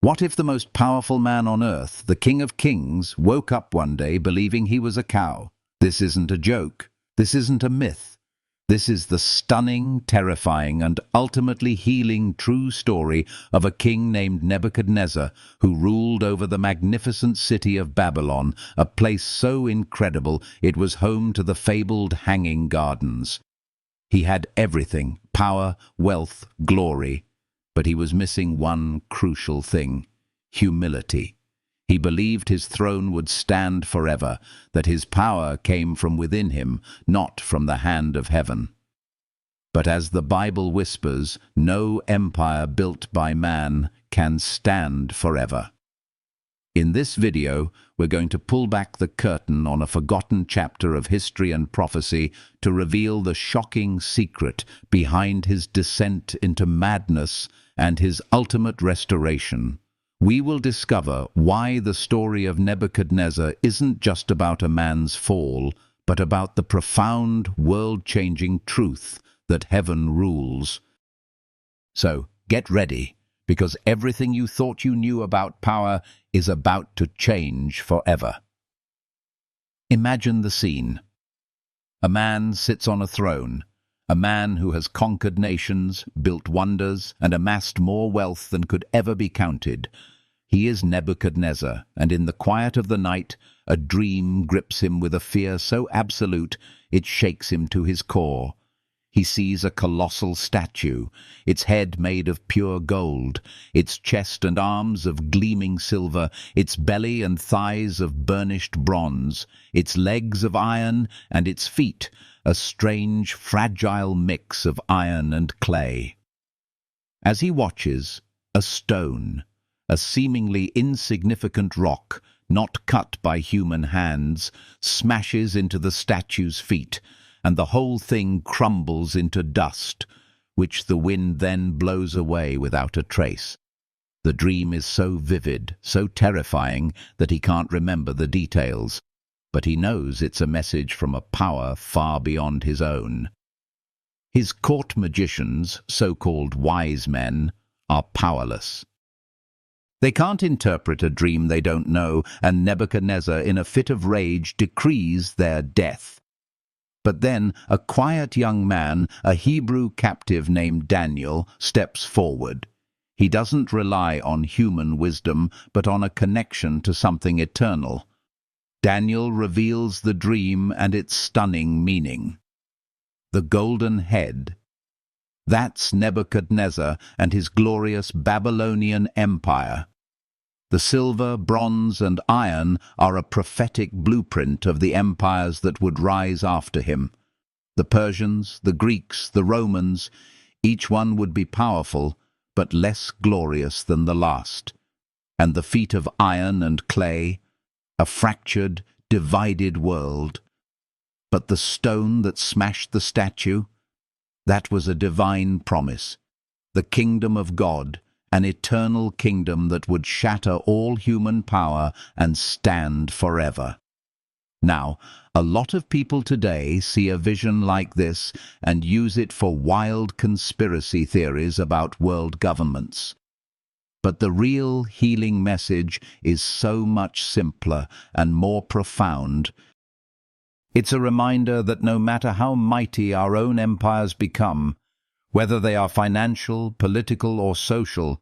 What if the most powerful man on earth, the King of Kings, woke up one day believing he was a cow? This isn't a joke. This isn't a myth. This is the stunning, terrifying, and ultimately healing true story of a king named Nebuchadnezzar, who ruled over the magnificent city of Babylon, a place so incredible it was home to the fabled Hanging Gardens. He had everything: power, wealth, glory. But he was missing one crucial thing: humility. He believed his throne would stand forever, that his power came from within him, not from the hand of heaven. But as the Bible whispers, no empire built by man can stand forever. In this video, we're going to pull back the curtain on a forgotten chapter of history and prophecy to reveal the shocking secret behind his descent into madness and his ultimate restoration. We will discover why the story of Nebuchadnezzar isn't just about a man's fall, but about the profound, world-changing truth that heaven rules. So, get ready, because everything you thought you knew about power is about to change forever. Imagine the scene. A man sits on a throne, a man who has conquered nations, built wonders, and amassed more wealth than could ever be counted. He is Nebuchadnezzar, and in the quiet of the night, a dream grips him with a fear so absolute it shakes him to his core. He sees a colossal statue, its head made of pure gold, its chest and arms of gleaming silver, its belly and thighs of burnished bronze, its legs of iron, and its feet a strange, fragile mix of iron and clay. As he watches, a stone, a seemingly insignificant rock, not cut by human hands, smashes into the statue's feet, and the whole thing crumbles into dust, which the wind then blows away without a trace. The dream is so vivid, so terrifying, that he can't remember the details, but he knows it's a message from a power far beyond his own. His court magicians, so-called wise men, are powerless. They can't interpret a dream they don't know, and Nebuchadnezzar, in a fit of rage, decrees their death. But then a quiet young man, a Hebrew captive named Daniel, steps forward. He doesn't rely on human wisdom, but on a connection to something eternal. Daniel reveals the dream and its stunning meaning. The golden head. That's Nebuchadnezzar and his glorious Babylonian empire. The silver, bronze, and iron are a prophetic blueprint of the empires that would rise after him. The Persians, the Greeks, the Romans, each one would be powerful, but less glorious than the last. And the feet of iron and clay, a fractured, divided world. But the stone that smashed the statue, that was a divine promise, the kingdom of God, an eternal kingdom that would shatter all human power and stand forever. Now, a lot of people today see a vision like this and use it for wild conspiracy theories about world governments. But the real healing message is so much simpler and more profound. It's a reminder that no matter how mighty our own empires become, whether they are financial, political, or social,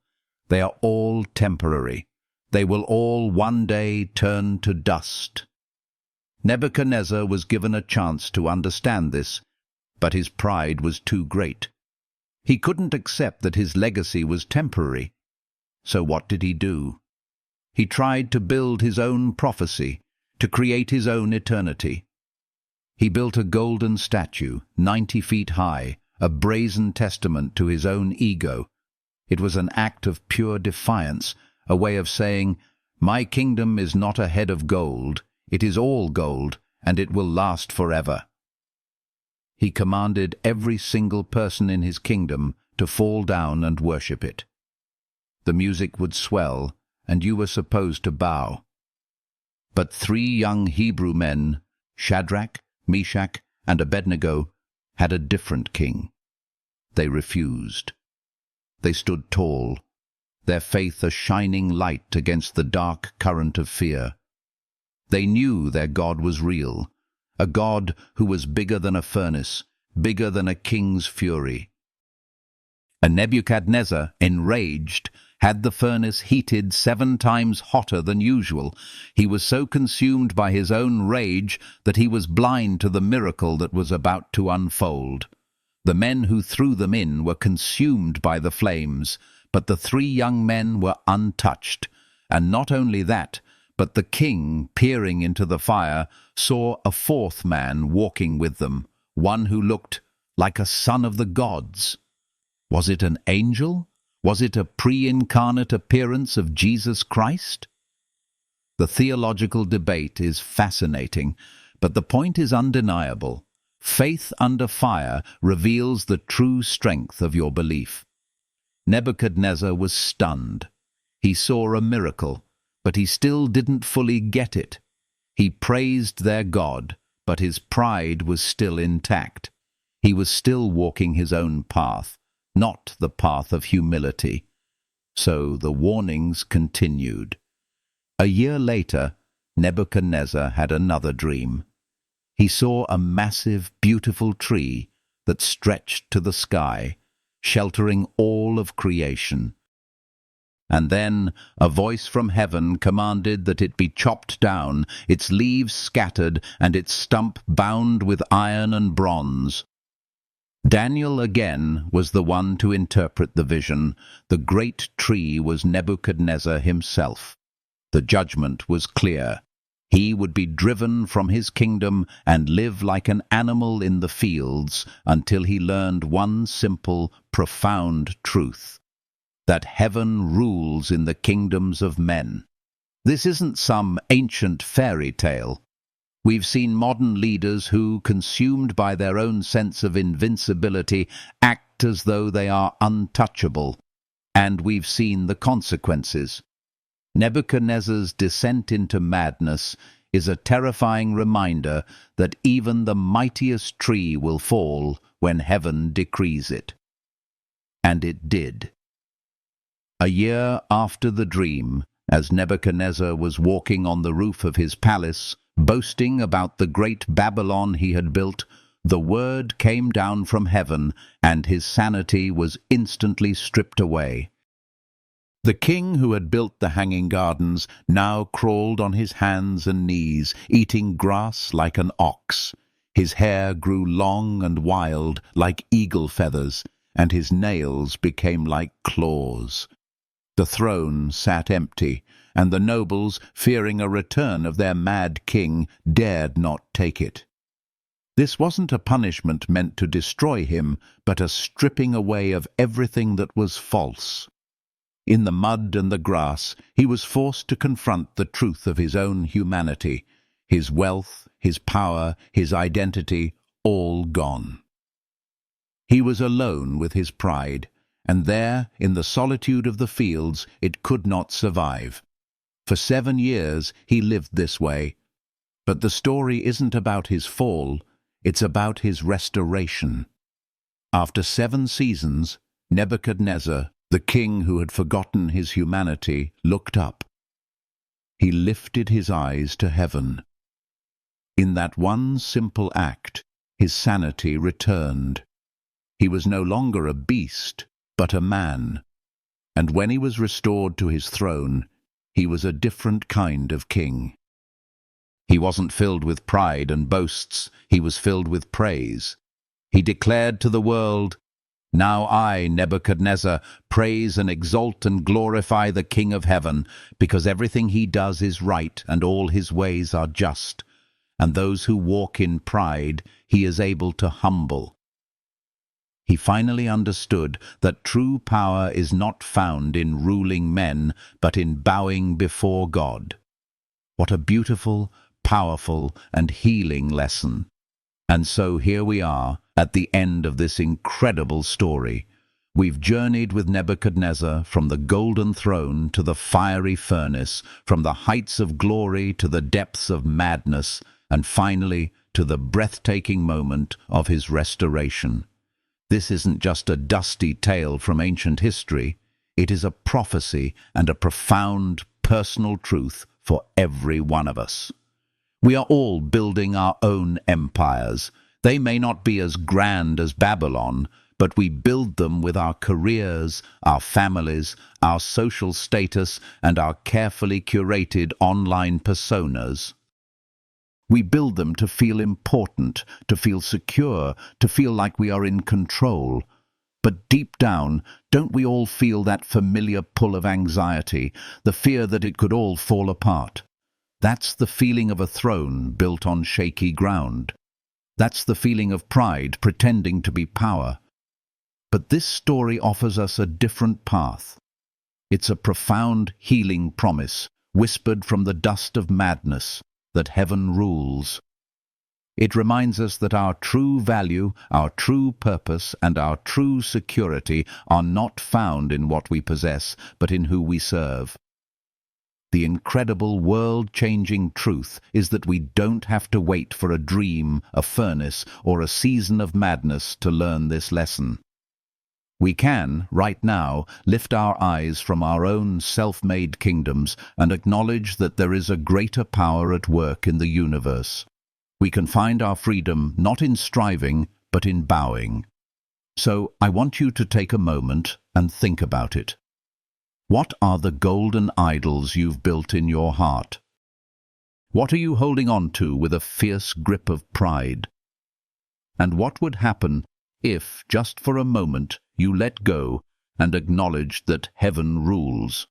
they are all temporary. They will all one day turn to dust. Nebuchadnezzar was given a chance to understand this, but his pride was too great. He couldn't accept that his legacy was temporary. So what did he do? He tried to build his own prophecy, to create his own eternity. He built a golden statue, 90 feet high, a brazen testament to his own ego. It was an act of pure defiance, a way of saying, "My kingdom is not a head of gold, it is all gold, and it will last forever." He commanded every single person in his kingdom to fall down and worship it. The music would swell, and you were supposed to bow. But 3 young Hebrew men, Shadrach, Meshach, and Abednego, had a different king. They refused. They stood tall. their faith a shining light against the dark current of fear. They knew their God was real, a God who was bigger than a furnace, bigger than a king's fury. And Nebuchadnezzar, enraged, had the furnace heated 7 times hotter than usual. He was so consumed by his own rage that he was blind to the miracle that was about to unfold. The men who threw them in were consumed by the flames, but the 3 young men were untouched. And not only that, but the king, peering into the fire, saw a 4th man walking with them, one who looked like a son of the gods. Was it an angel? Was it a pre-incarnate appearance of Jesus Christ? The theological debate is fascinating, but the point is undeniable. Faith under fire reveals the true strength of your belief. Nebuchadnezzar was stunned. He saw a miracle, but he still didn't fully get it. He praised their God, but his pride was still intact. He was still walking his own path, not the path of humility. So the warnings continued. A year later, Nebuchadnezzar had another dream. He saw a massive, beautiful tree that stretched to the sky, sheltering all of creation. And then a voice from heaven commanded that it be chopped down, its leaves scattered, and its stump bound with iron and bronze. Daniel again was the one to interpret the vision. The great tree was Nebuchadnezzar himself. The judgment was clear. He would be driven from his kingdom and live like an animal in the fields until he learned one simple, profound truth: that heaven rules in the kingdoms of men. This isn't some ancient fairy tale. We've seen modern leaders who, consumed by their own sense of invincibility, act as though they are untouchable, and we've seen the consequences. Nebuchadnezzar's descent into madness is a terrifying reminder that even the mightiest tree will fall when heaven decrees it. And it did. A year after the dream, as Nebuchadnezzar was walking on the roof of his palace, boasting about the great Babylon he had built, the word came down from heaven, and his sanity was instantly stripped away. The king who had built the hanging gardens now crawled on his hands and knees, eating grass like an ox. His hair grew long and wild, like eagle feathers, and his nails became like claws. The throne sat empty, and the nobles, fearing a return of their mad king, dared not take it. This wasn't a punishment meant to destroy him, but a stripping away of everything that was false. In the mud and the grass, he was forced to confront the truth of his own humanity, his wealth, his power, his identity, all gone. He was alone with his pride, and there, in the solitude of the fields, it could not survive. For 7 years he lived this way. But the story isn't about his fall, it's about his restoration. After 7 seasons, Nebuchadnezzar, the king who had forgotten his humanity, looked up. He lifted his eyes to heaven. In that one simple act, his sanity returned. He was no longer a beast, but a man. And when he was restored to his throne, he was a different kind of king. He wasn't filled with pride and boasts, he was filled with praise. He declared to the world, "Now I, Nebuchadnezzar, praise and exalt and glorify the King of heaven, because everything he does is right and all his ways are just, and those who walk in pride he is able to humble." He finally understood that true power is not found in ruling men, but in bowing before God. What a beautiful, powerful, and healing lesson. And so here we are, at the end of this incredible story. We've journeyed with Nebuchadnezzar from the golden throne to the fiery furnace, from the heights of glory to the depths of madness, and finally to the breathtaking moment of his restoration. This isn't just a dusty tale from ancient history. It is a prophecy and a profound personal truth for every one of us. We are all building our own empires. They may not be as grand as Babylon, but we build them with our careers, our families, our social status, and our carefully curated online personas. We build them to feel important, to feel secure, to feel like we are in control. But deep down, don't we all feel that familiar pull of anxiety, the fear that it could all fall apart? That's the feeling of a throne built on shaky ground. That's the feeling of pride pretending to be power. But this story offers us a different path. It's a profound healing promise, whispered from the dust of madness, that heaven rules. It reminds us that our true value, our true purpose, and our true security are not found in what we possess, but in who we serve. The incredible world-changing truth is that we don't have to wait for a dream, a furnace, or a season of madness to learn this lesson. We can, right now, lift our eyes from our own self-made kingdoms and acknowledge that there is a greater power at work in the universe. We can find our freedom not in striving, but in bowing. So I want you to take a moment and think about it. What are the golden idols you've built in your heart? What are you holding on to with a fierce grip of pride? And what would happen if, just for a moment, you let go and acknowledged that heaven rules?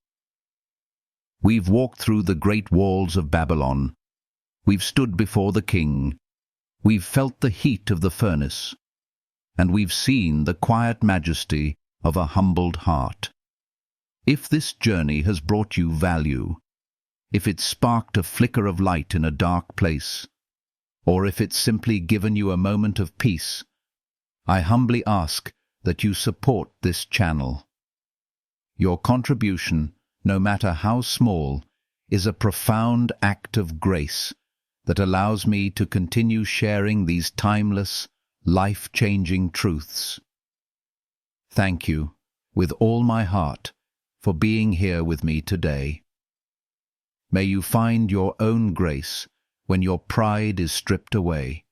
We've walked through the great walls of Babylon. We've stood before the king. We've felt the heat of the furnace. And we've seen the quiet majesty of a humbled heart. If this journey has brought you value, if it's sparked a flicker of light in a dark place, or if it's simply given you a moment of peace, I humbly ask that you support this channel. Your contribution, no matter how small, is a profound act of grace that allows me to continue sharing these timeless, life-changing truths. Thank you, with all my heart, for being here with me today. May you find your own grace when your pride is stripped away.